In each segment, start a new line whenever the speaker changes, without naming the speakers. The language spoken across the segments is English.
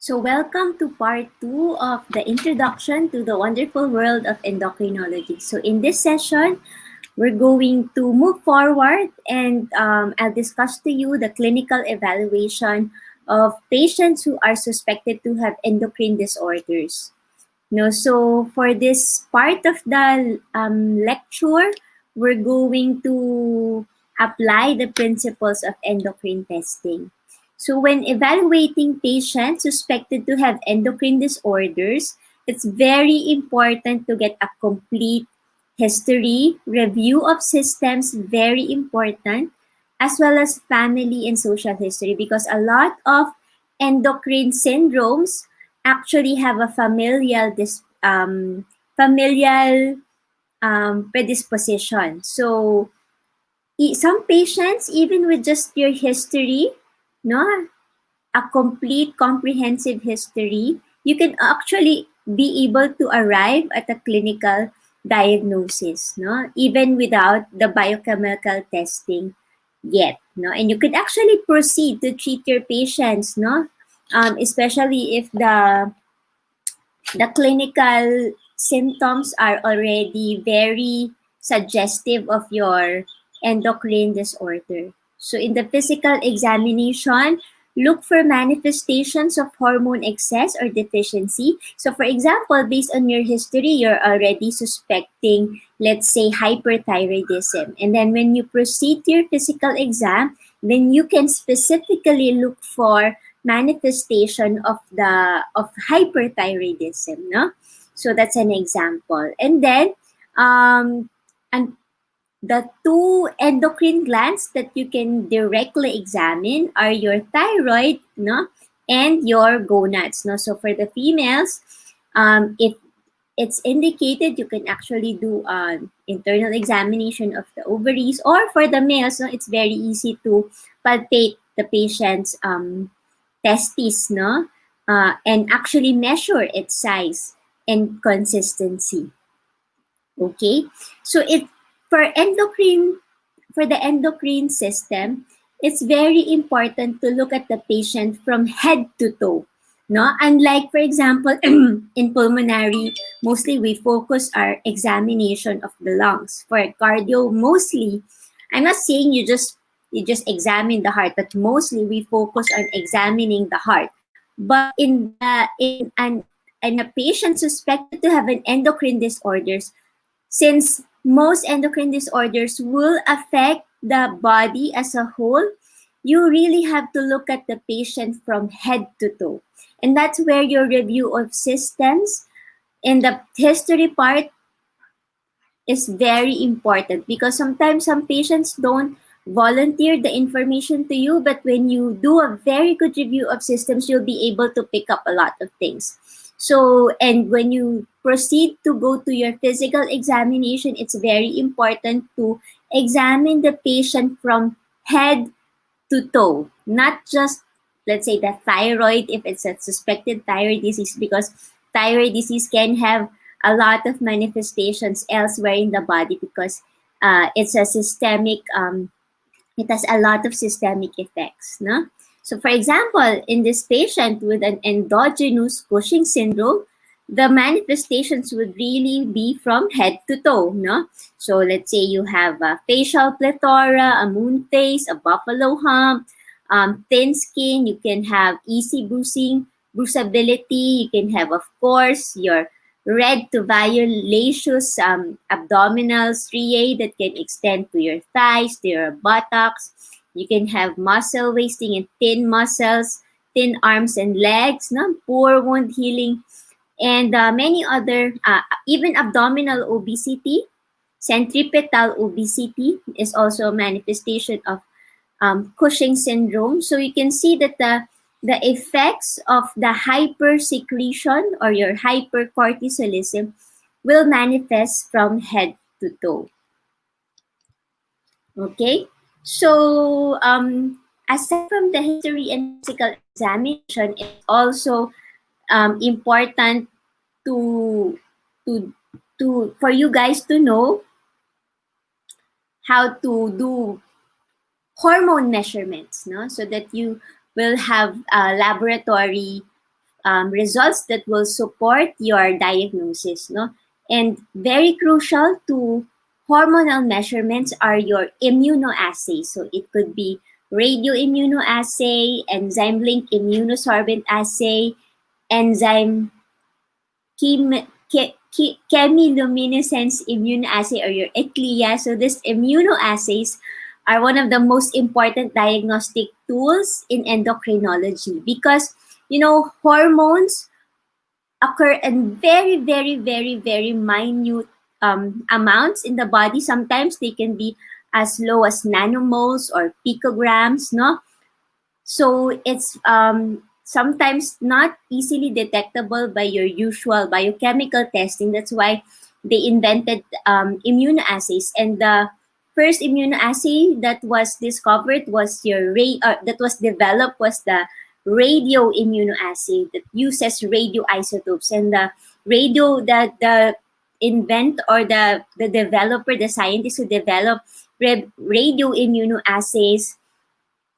So welcome to part 2 of the introduction to the wonderful world of endocrinology. So in this session, we're going to move forward and I'll discuss to you the clinical evaluation of patients who are suspected to have endocrine disorders. No, so for this part of the lecture, we're going to apply the principles of endocrine testing. So when evaluating patients suspected to have endocrine disorders, it's very important to get a complete history, review of systems, very important, as well as family and social history, because a lot of endocrine syndromes actually have a familial predisposition. So some patients, even with just your history, no, a complete comprehensive history, you can actually be able to arrive at a clinical diagnosis, no, even without the biochemical testing yet, no, and you could actually proceed to treat your patients, no, especially if the clinical symptoms are already very suggestive of your endocrine disorder. So in the physical examination, look for manifestations of hormone excess or deficiency. So for example, based on your history, you're already suspecting, let's say, hyperthyroidism. And then when you proceed to your physical exam, then you can specifically look for manifestation of hyperthyroidism, no? So that's an example. And then and the two endocrine glands that you can directly examine are your thyroid, no, and your gonads, no. So for the females, if it's indicated, you can actually do an internal examination of the ovaries, or for the males, no, it's very easy to palpate the patient's testes, no, and actually measure its size and consistency. Okay, so it for the endocrine system, it's very important to look at the patient from head to toe. No, unlike for example in pulmonary, mostly we focus our examination of the lungs. For cardio, mostly, I'm not saying you just examine the heart, but mostly we focus on examining the heart. But in a patient suspected to have an endocrine disorders, since most endocrine disorders will affect the body as a whole, you really have to look at the patient from head to toe. And that's where your review of systems in the history part is very important, because sometimes some patients don't volunteer the information to you, but when you do a very good review of systems, you'll be able to pick up a lot of things. So, and when you proceed to go to your physical examination, it's very important to examine the patient from head to toe, not just, let's say, the thyroid, if it's a suspected thyroid disease, because thyroid disease can have a lot of manifestations elsewhere in the body, because it's a systemic, it has a lot of systemic effects, no? So for example, in this patient with an endogenous Cushing syndrome, the manifestations would really be from head to toe, no? So let's say you have a facial plethora, a moon face, a buffalo hump, thin skin. You can have easy bruisability. You can have, of course, your red to violaceous abdominal striae that can extend to your thighs, to your buttocks. You can have muscle wasting and thin muscles, thin arms and legs, no? Poor wound healing, and many other, even abdominal obesity, centripetal obesity is also a manifestation of Cushing syndrome. So you can see that the effects of the hypersecretion or your hypercortisolism will manifest from head to toe. Okay, so aside from the history and physical examination, it's also important to to for you guys to know how to do hormone measurements, no? So that you will have laboratory results that will support your diagnosis, no? And very crucial to hormonal measurements are your immunoassays. So it could be radioimmunoassay, enzyme-linked immunosorbent assay, enzyme chemiluminescence immunoassay, or your ECLIA. So these immunoassays are one of the most important diagnostic tools in endocrinology because, you know, hormones occur in very, very, very, very minute amounts in the body. Sometimes they can be as low as nanomoles or picograms, no? So it's sometimes not easily detectable by your usual biochemical testing. That's why they invented immunoassays. And the first immunoassay that was discovered was that was developed was the radioimmunoassay that uses radioisotopes. And the the developer, the scientist who developed radioimmunoassays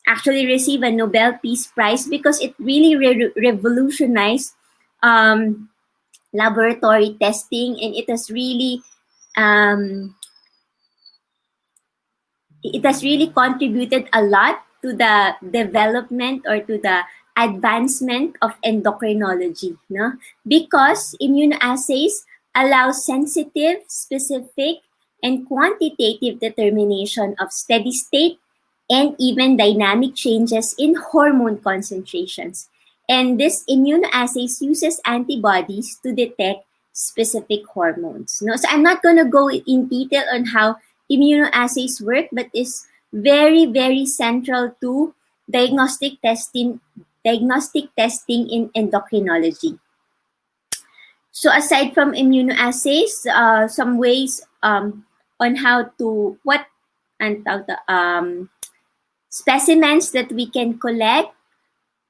actually receive a Nobel Peace Prize because it really revolutionized laboratory testing, and um, it has really contributed a lot to the development or to the advancement of endocrinology, no? Because immunoassays allow sensitive, specific, and quantitative determination of steady state and even dynamic changes in hormone concentrations. And this immunoassays uses antibodies to detect specific hormones. No? So I'm not going to go in detail on how immunoassays work, but it's very, very central to diagnostic testing in endocrinology. So aside from immunoassays, some ways on how to specimens that we can collect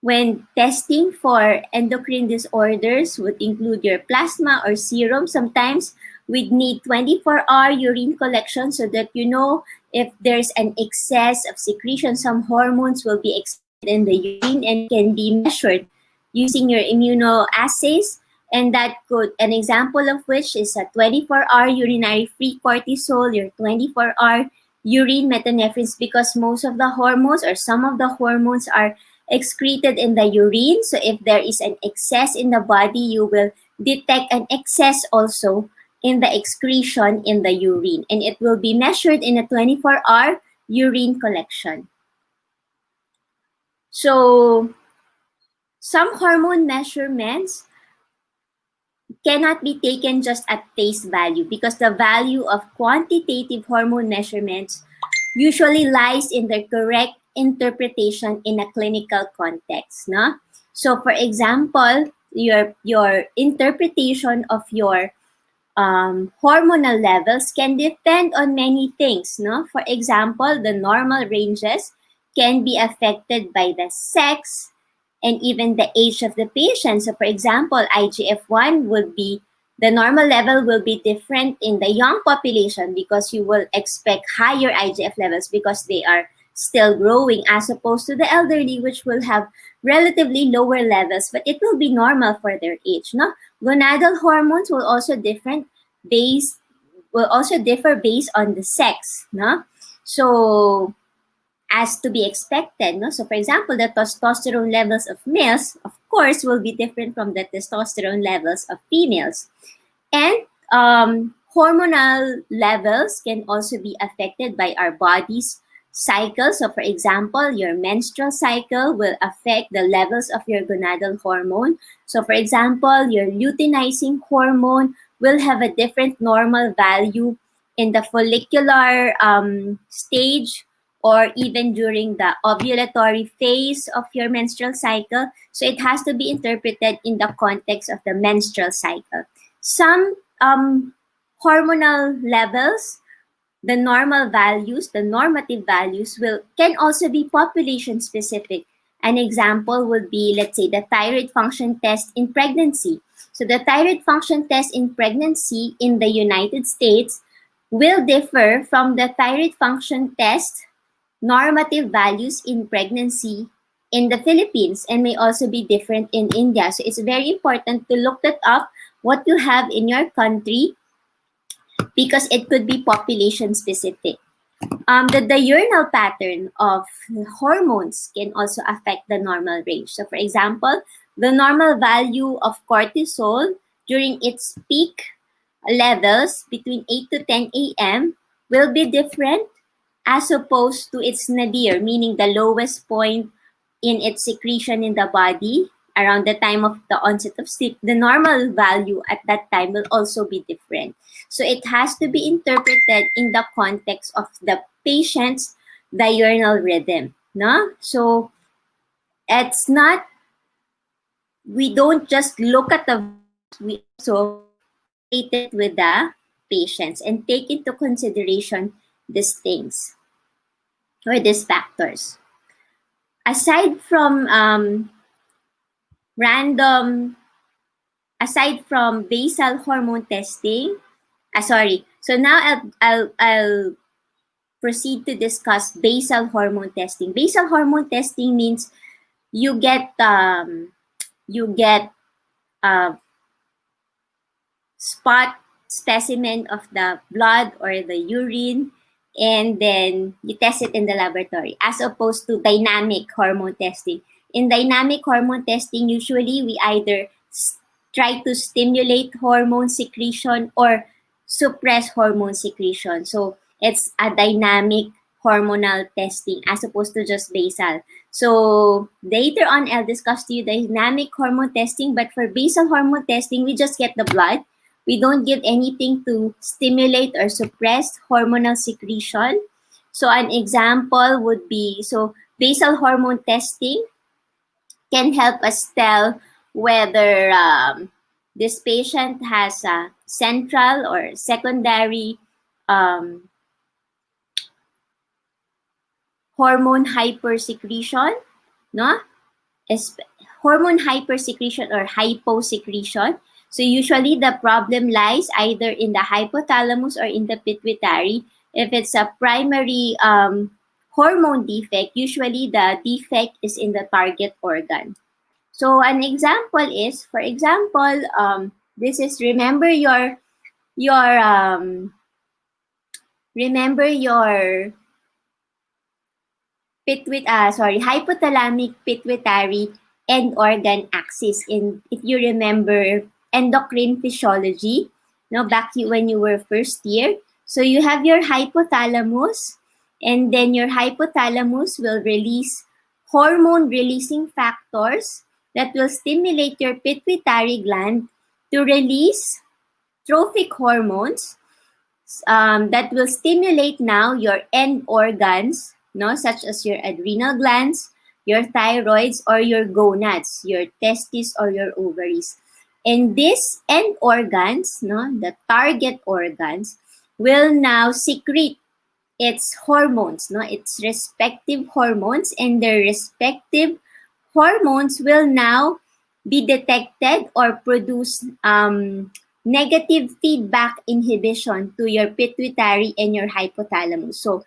when testing for endocrine disorders would include your plasma or serum. Sometimes we'd need 24-hour urine collection so that you know if there's an excess of secretion. Some hormones will be excreted in the urine and can be measured using your immunoassays. And an example of which is a 24-hour urinary free cortisol, your 24-hour urine metanephrines, because most of the hormones or some of the hormones are excreted in the urine. So if there is an excess in the body, you will detect an excess also in the excretion in the urine, and it will be measured in a 24-hour urine collection. So some hormone measurements cannot be taken just at face value because the value of quantitative hormone measurements usually lies in their correct interpretation in a clinical context. No? So for example, your interpretation of your hormonal levels can depend on many things. No? For example, the normal ranges can be affected by the sex and even the age of the patient. So for example, IGF-1 the normal level will be different in the young population because you will expect higher IGF levels because they are still growing, as opposed to the elderly, which will have relatively lower levels, but it will be normal for their age. No? Gonadal hormones will also differ based on the sex. No? So as to be expected. No? So for example, the testosterone levels of males, of course, will be different from the testosterone levels of females. And hormonal levels can also be affected by our body's cycle. So for example, your menstrual cycle will affect the levels of your gonadal hormone. So for example, your luteinizing hormone will have a different normal value in the follicular stage or even during the ovulatory phase of your menstrual cycle. So it has to be interpreted in the context of the menstrual cycle. Some hormonal levels, the normal values, the normative values can also be population specific. An example would be, let's say, the thyroid function test in pregnancy. So the thyroid function test in pregnancy in the United States will differ from the thyroid function test normative values in pregnancy in the Philippines and may also be different in India. So it's very important to look that up, what you have in your country, because it could be population specific. The diurnal pattern of hormones can also affect the normal range. So for example, the normal value of cortisol during its peak levels between 8 to 10 a.m. will be different as opposed to its nadir, meaning the lowest point in its secretion in the body around the time of the onset of sleep. The normal value at that time will also be different. So it has to be interpreted in the context of the patient's diurnal rhythm. No? So it's not, we don't just look at the values, we also correlate it with the patients and take into consideration these things or these factors. Aside from basal hormone testing, so now I'll proceed to discuss basal hormone testing. Basal hormone testing means you get a spot specimen of the blood or the urine, and then you test it in the laboratory, as opposed to dynamic hormone testing. In dynamic hormone testing, usually we either try to stimulate hormone secretion or suppress hormone secretion. So it's a dynamic hormonal testing as opposed to just basal. So later on, I'll discuss to you dynamic hormone testing, but for basal hormone testing, we just get the blood. We don't give anything to stimulate or suppress hormonal secretion. So an example would be, so basal hormone testing can help us tell whether this patient has a central or secondary hormone hypersecretion, no? Hormone hypersecretion or hyposecretion. So usually the problem lies either in the hypothalamus or in the pituitary. If it's a primary hormone defect, usually the defect is in the target organ. So an example is, for example, this is remember your hypothalamic pituitary end organ axis. In, if you remember endocrine physiology, back when you were first year. So you have your hypothalamus, and then your hypothalamus will release hormone releasing factors that will stimulate your pituitary gland to release trophic hormones that will stimulate now your end organs, such as your adrenal glands, your thyroids, or your gonads, your testes or your ovaries. And these end organs, the target organs, will now secrete its hormones, its respective hormones, and their respective hormones will now be detected or produce negative feedback inhibition to your pituitary and your hypothalamus. So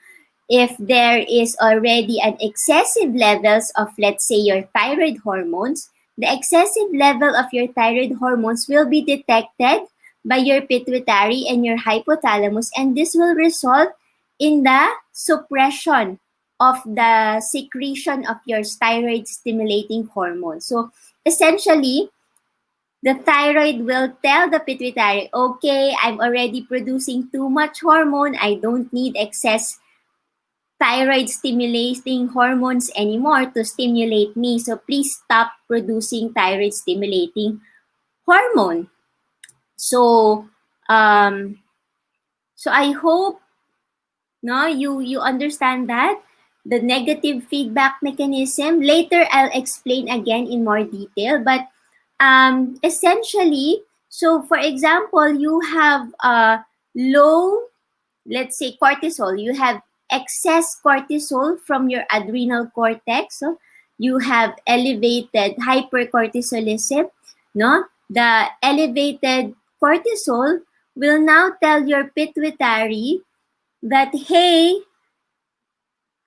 if there is already an excessive levels of, let's say, your thyroid hormones, the excessive level of your thyroid hormones will be detected by your pituitary and your hypothalamus, and this will result in the suppression of the secretion of your thyroid stimulating hormone. So essentially, the thyroid will tell the pituitary, okay, I'm already producing too much hormone. I don't need excess thyroid stimulating hormones anymore to stimulate me. So please stop producing thyroid stimulating hormone. So, so I hope you understand that the negative feedback mechanism. Later, I'll explain again in more detail, but essentially, so for example, you have low, let's say, cortisol. You have excess cortisol from your adrenal cortex. So you have elevated hypercortisolism. The elevated cortisol will now tell your pituitary that, hey,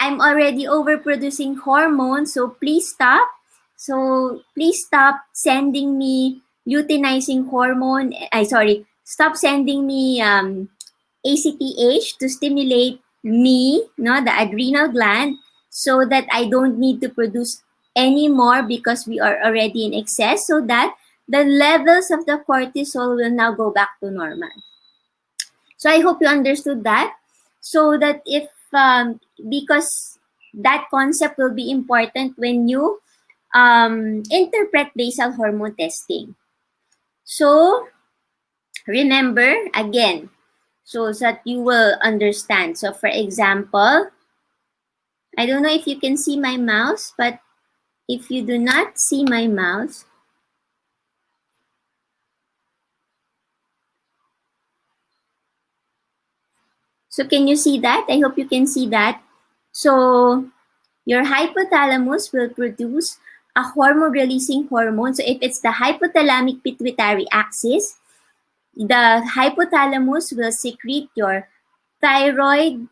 I'm already overproducing hormones, so please stop. So please stop sending me luteinizing hormone. Stop sending me ACTH to stimulate me, no, the adrenal gland, so that I don't need to produce any more because we are already in excess, so that the levels of the cortisol will now go back to normal. So I hope you understood that. So that if, because that concept will be important when you interpret basal hormone testing. So remember again, so that you will understand. So for example, I don't know if you can see my mouse, but if you do not see my mouse, so can you see that? I hope you can see that. So your hypothalamus will produce a hormone-releasing hormone. So if it's the hypothalamic pituitary axis, the hypothalamus will secrete your thyroid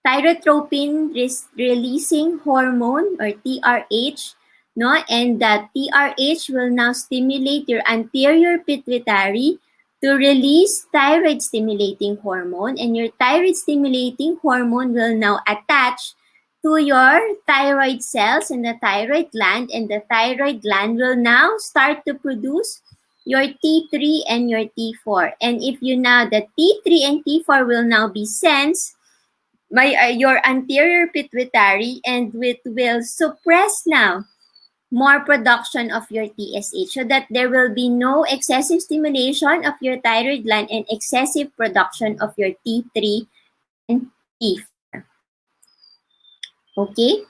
thyrotropin releasing hormone, or TRH, no? And that TRH will now stimulate your anterior pituitary to release thyroid stimulating hormone, and your thyroid stimulating hormone will now attach to your thyroid cells in the thyroid gland, and the thyroid gland will now start to produce your T3 and your T4. And if you now, the T3 and T4 will now be sensed by your anterior pituitary, and it will suppress now more production of your TSH, so that there will be no excessive stimulation of your thyroid gland and excessive production of your T3 and T4. Okay?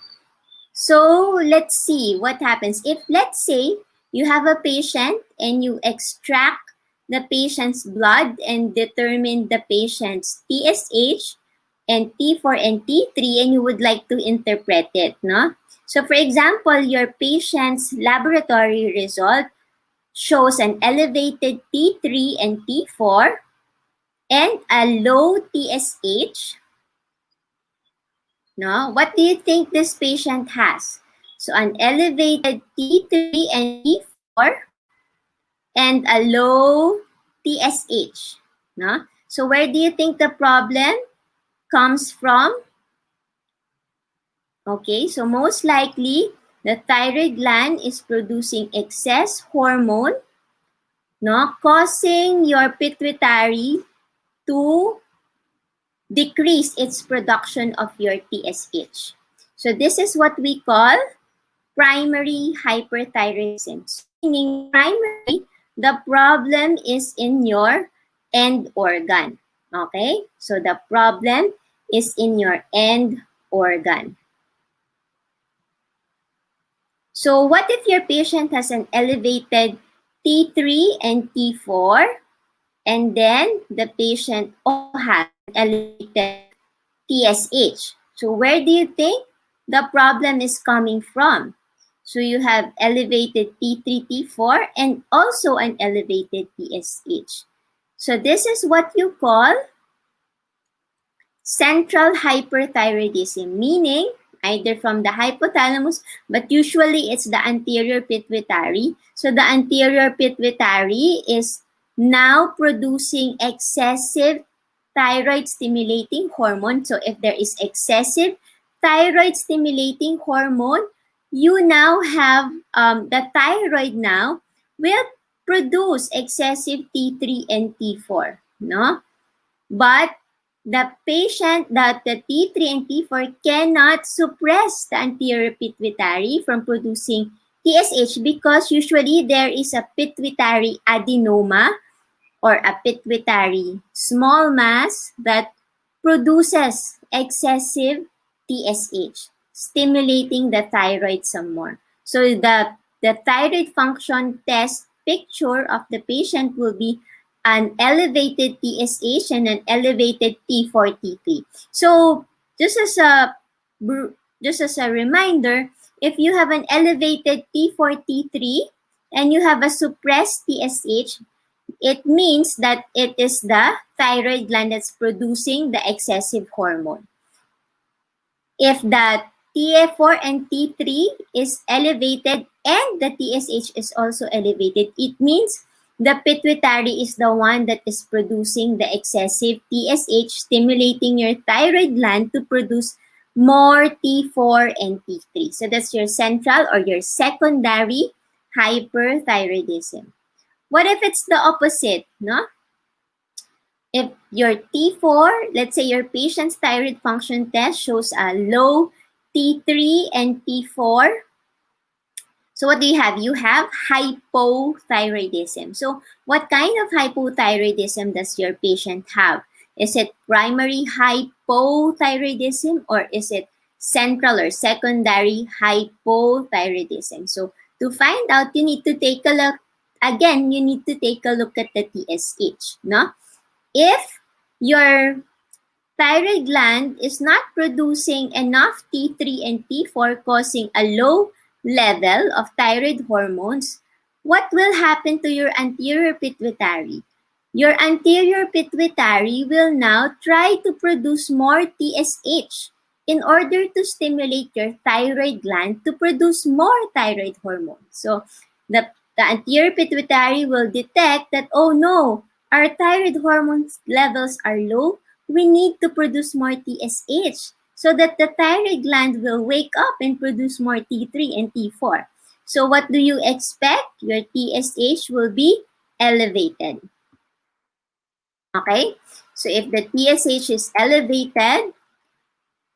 So let's see what happens. If, let's say, you have a patient and you extract the patient's blood and determine the patient's TSH and T4 and T3, and you would like to interpret it, no? So for example, your patient's laboratory result shows an elevated T3 and T4 and a low TSH, no? What do you think this patient has? So an elevated T3 and T4 and a low TSH, no? So where do you think the problem comes from? Okay, so most likely the thyroid gland is producing excess hormone, no, causing your pituitary to decrease its production of your TSH. So this is what we call primary hyperthyroidism. Meaning primary, the problem is in your end organ. Okay, so the problem is in your end organ. So what if your patient has an elevated T3 and T4, and then the patient also has elevated TSH? So where do you think the problem is coming from? So you have elevated T3, T4, and also an elevated TSH. So this is what you call central hyperthyroidism, meaning either from the hypothalamus, but usually it's the anterior pituitary. So the anterior pituitary is now producing excessive thyroid stimulating hormone. So if there is excessive thyroid stimulating hormone, you now have the thyroid now will produce excessive T3 and T4, no? But the patient that the T3 and T4 cannot suppress the anterior pituitary from producing TSH, because usually there is a pituitary adenoma or a pituitary small mass that produces excessive TSH, stimulating the thyroid some more. So the thyroid function test picture of the patient will be an elevated TSH and an elevated T4, T3. So just as a reminder, if you have an elevated T4, T3 and you have a suppressed TSH, it means that it is the thyroid gland that's producing the excessive hormone. If the TF4 and T3 is elevated and the TSH is also elevated, it means the pituitary is the one that is producing the excessive TSH, stimulating your thyroid gland to produce more T4 and T3. So that's your central or your secondary hyperthyroidism. What if it's the opposite, no? If your T4, let's say your patient's thyroid function test shows a low T3 and T4, so what do you have? You have hypothyroidism. So what kind of hypothyroidism does your patient have? Is it primary hypothyroidism or is it central or secondary hypothyroidism? So to find out, you need to take a look. Again, you need to take a look at the TSH. No? If your thyroid gland is not producing enough T3 and T4, causing a low level of thyroid hormones, what will happen to your anterior pituitary? Your anterior pituitary will now try to produce more TSH in order to stimulate your thyroid gland to produce more thyroid hormones. So the anterior pituitary will detect that, oh no, our thyroid hormone levels are low. We need to produce more TSH so that the thyroid gland will wake up and produce more T3 and T4. So what do you expect? Your TSH will be elevated. Okay? So if the TSH is elevated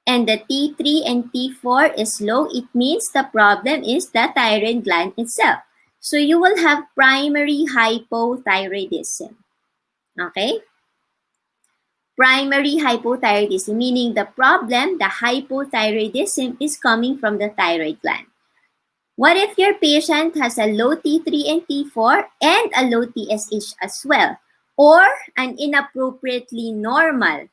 and the T3 and T4 is low, it means the problem is the thyroid gland itself. So you will have primary hypothyroidism. Okay? Primary hypothyroidism, meaning the problem, the hypothyroidism, is coming from the thyroid gland. What if your patient has a low T3 and T4 and a low TSH as well, or an inappropriately normal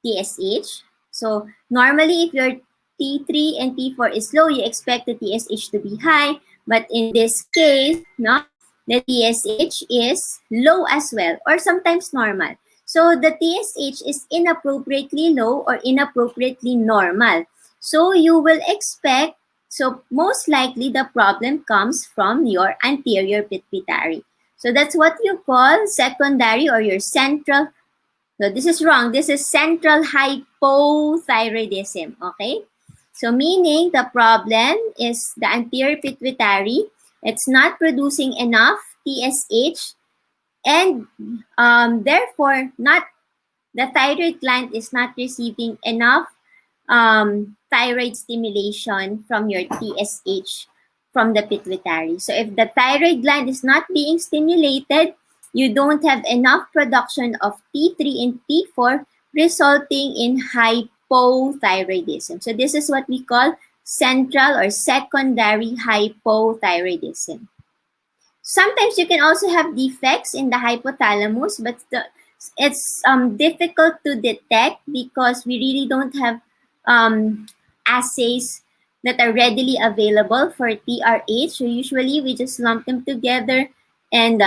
TSH? So normally if your T3 and T4 is low, you expect the TSH to be high, but in this case, no, the TSH is low as well, or sometimes normal. So the TSH is inappropriately low or inappropriately normal. So you will expect, so most likely the problem comes from your anterior pituitary. So that's what you call secondary or your central. So this is wrong. This is central hypothyroidism. Okay? So meaning the problem is the anterior pituitary. It's not producing enough TSH and therefore the thyroid gland is not receiving enough thyroid stimulation from your TSH from the pituitary. So if the thyroid gland is not being stimulated, you don't have enough production of T3 and T4, resulting in hypothyroidism. So this is what we call central or secondary hypothyroidism. Sometimes you can also have defects in the hypothalamus, but it's difficult to detect because we really don't have assays that are readily available for TRH. So usually we just lump them together and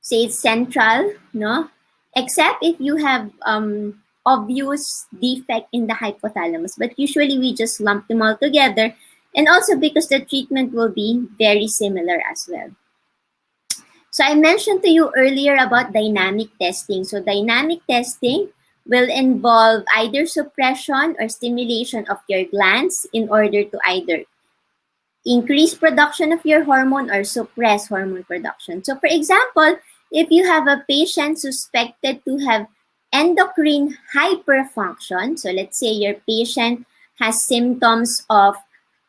say it's central, no? Except if you have obvious defect in the hypothalamus, but usually we just lump them all together, and also because the treatment will be very similar as well. So I mentioned to you earlier about dynamic testing. So dynamic testing will involve either suppression or stimulation of your glands in order to either increase production of your hormone or suppress hormone production. So for example, if you have a patient suspected to have endocrine hyperfunction, so let's say your patient has symptoms of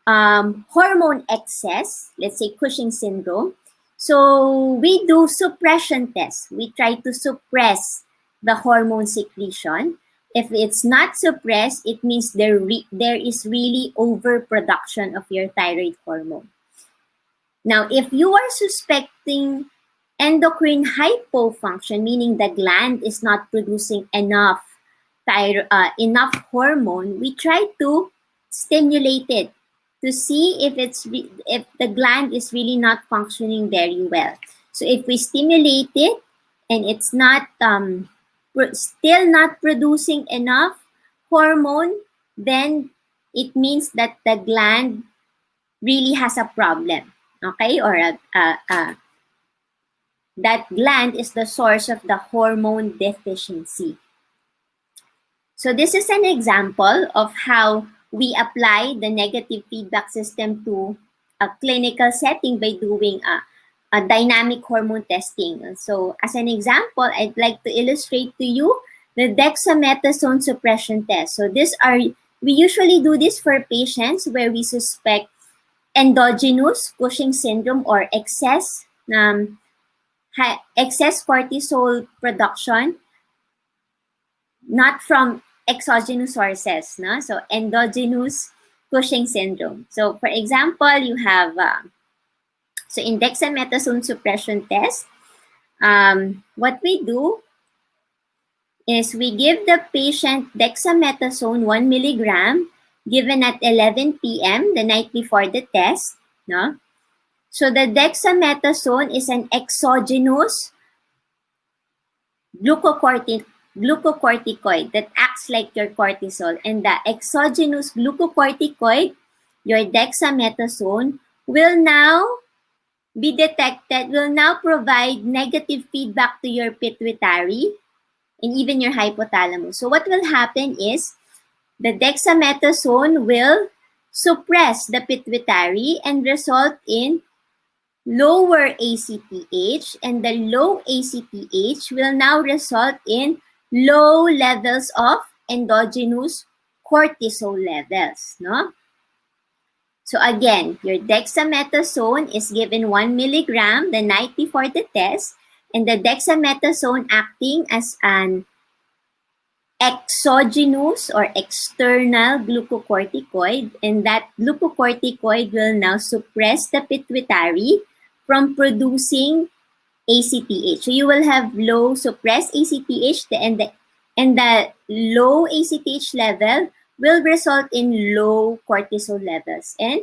hormone excess, let's say Cushing syndrome. So we do suppression tests. We try to suppress the hormone secretion. If it's not suppressed, it means there is really overproduction of your thyroid hormone. Now, if you are suspecting endocrine hypofunction, meaning the gland is not producing enough hormone, we try to stimulate it to see if the gland is really not functioning very well. So if we stimulate it and it's not still not producing enough hormone, then it means that the gland really has a problem, okay? Or that gland is the source of the hormone deficiency. So this is an example of how we apply the negative feedback system to a clinical setting by doing a dynamic hormone testing. So as an example, I'd like to illustrate to you the dexamethasone suppression test. So we usually do this for patients where we suspect endogenous Cushing syndrome or excess cortisol production, not from exogenous sources, no? So endogenous Cushing syndrome. So for example, you have, so in dexamethasone suppression test, what we do is we give the patient dexamethasone 1 milligram given at 11 p.m. the night before the test, no? So the dexamethasone is an exogenous glucocorticoid that acts like your cortisol, and the exogenous glucocorticoid, your dexamethasone, will now provide negative feedback to your pituitary and even your hypothalamus. So what will happen is the dexamethasone will suppress the pituitary and result in lower ACTH, and the low ACTH will now result in low levels of endogenous cortisol levels, no? So again, your dexamethasone is given 1 milligram the night before the test, and the dexamethasone acting as an exogenous or external glucocorticoid, and that glucocorticoid will now suppress the pituitary from producing ACTH. So you will have low suppressed ACTH, and the low ACTH level will result in low cortisol levels. And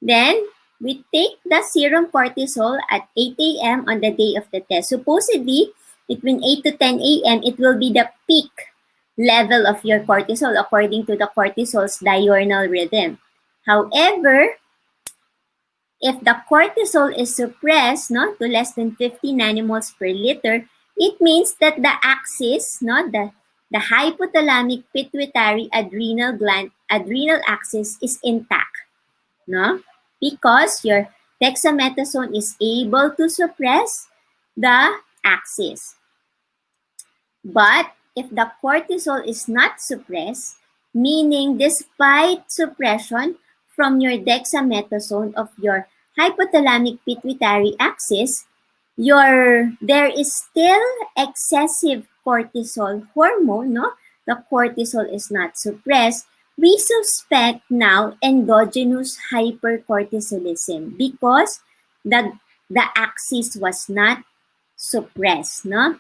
then we take the serum cortisol at 8 a.m. on the day of the test. Supposedly, between 8 to 10 a.m., it will be the peak level of your cortisol according to the cortisol's diurnal rhythm. However, if the cortisol is suppressed, no, to less than 50 nanomoles per liter, it means that the axis, no, the hypothalamic pituitary adrenal axis is intact, no, because your dexamethasone is able to suppress the axis. But if the cortisol is not suppressed, meaning despite suppression from your dexamethasone of your hypothalamic pituitary axis, there is still excessive cortisol hormone, no? The cortisol is not suppressed. We suspect now endogenous hypercortisolism because the axis was not suppressed, no?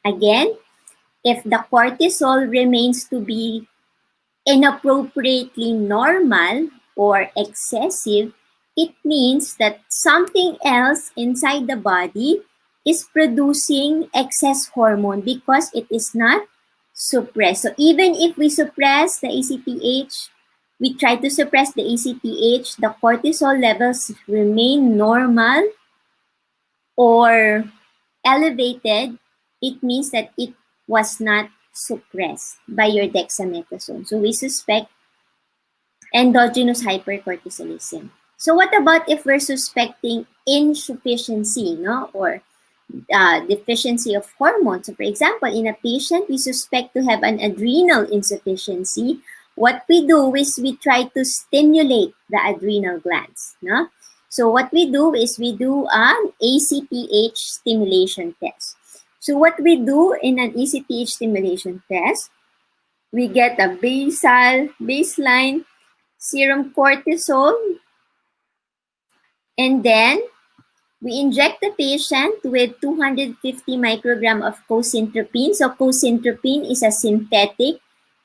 Again, if the cortisol remains to be inappropriately normal or excessive, it means that something else inside the body is producing excess hormone because it is not suppressed. So even if we suppress the ACTH, we try to suppress the ACTH, the cortisol levels remain normal or elevated, it means that it was not suppressed by your dexamethasone. So we suspect endogenous hypercortisolism. So what about if we're suspecting insufficiency, no, or deficiency of hormones? So for example, in a patient, we suspect to have an adrenal insufficiency. What we do is we try to stimulate the adrenal glands, no? So what we do is we do an ACTH stimulation test. So what we do in an ACTH stimulation test, we get a baseline serum cortisol, and then we inject the patient with 250 microgram of cosintropine. So cosintropine is a synthetic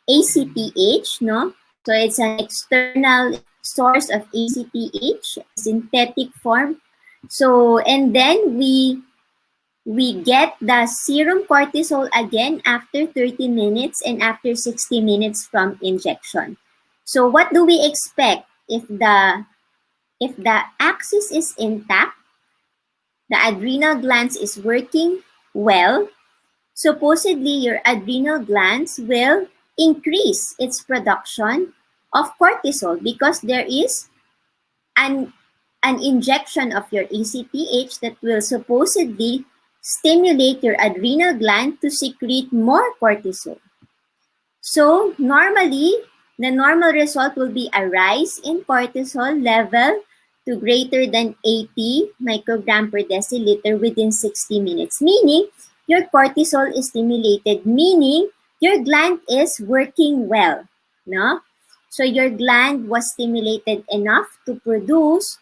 ACTH, no? So it's an external source of ACTH, synthetic form. So, and then we we get the serum cortisol again after 30 minutes and after 60 minutes from injection. So what do we expect if the axis is intact, the adrenal glands is working well, supposedly your adrenal glands will increase its production of cortisol because there is an injection of your ACTH that will supposedly stimulate your adrenal gland to secrete more cortisol. So normally, the normal result will be a rise in cortisol level to greater than 80 microgram per deciliter within 60 minutes, meaning your cortisol is stimulated, meaning your gland is working well. No? So your gland was stimulated enough to produce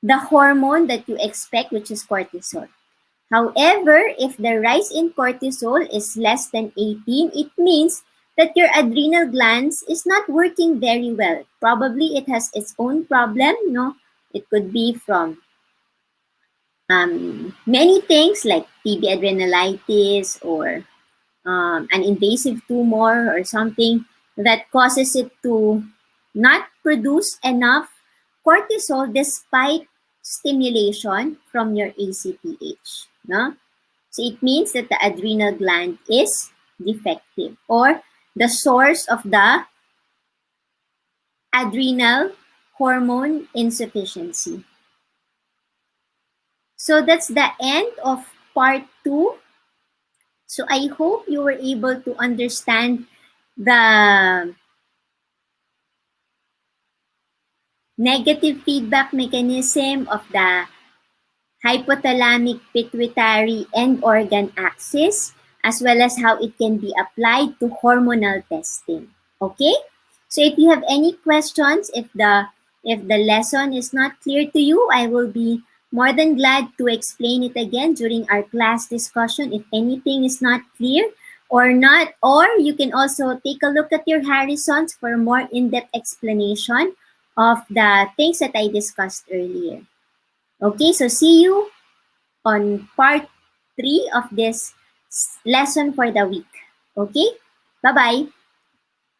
the hormone that you expect, which is cortisol. However, if the rise in cortisol is less than 18, it means that your adrenal glands is not working very well. Probably it has its own problem, no? It could be from many things like TB adrenalitis or an invasive tumor or something that causes it to not produce enough cortisol despite stimulation from your ACTH. No? So it means that the adrenal gland is defective or the source of the adrenal hormone insufficiency. So that's the end of part 2. So I hope you were able to understand the negative feedback mechanism of the hypothalamic pituitary end organ axis, as well as how it can be applied to hormonal testing. Okay? So if you have any questions, if the lesson is not clear to you, I will be more than glad to explain it again during our class discussion if anything is not clear or not. Or you can also take a look at your Harrisons for more in-depth explanation of the things that I discussed earlier. Okay, so see you on part 3 of this lesson for the week. Okay, bye-bye.